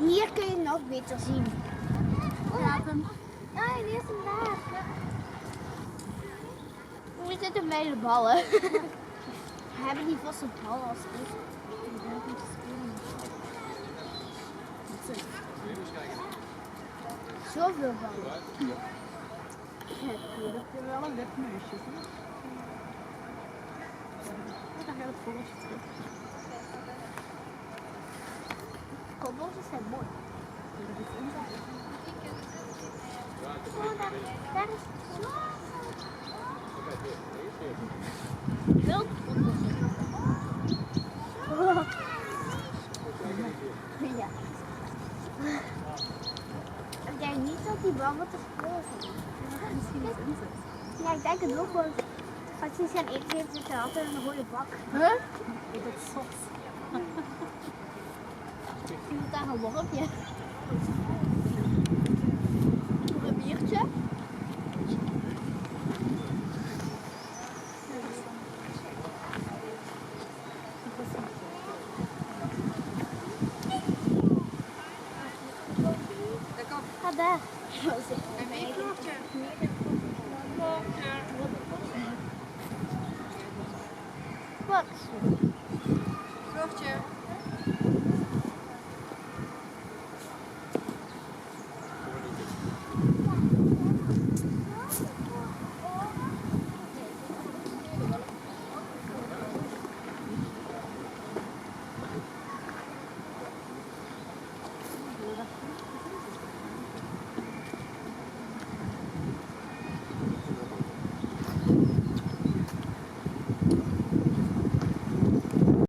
Hier kun je nog beter zien. Laat hem. Nee, die is hem daar. We zitten bij de ballen. We hebben die vaste ballen als eerste. Zoveel ballen. Dat is wel een wit muisje. Dan gaat het vogeltje terug. Koboltjes zijn mooi. Dat is inderdaad. Oh, daar is het zwaar. Wild koboltjes. Ja. Ik denk niet dat die bal wat te spelen zijn. Misschien iets in zit. Ja, ik denk het ook wel. Als je iets gaan eten heeft, zit er altijd een rode bak. Huh? Ik ben zot. Je moet daar een wormpje. Voor een biertje. Ga daar. Een meeklokje. Wat?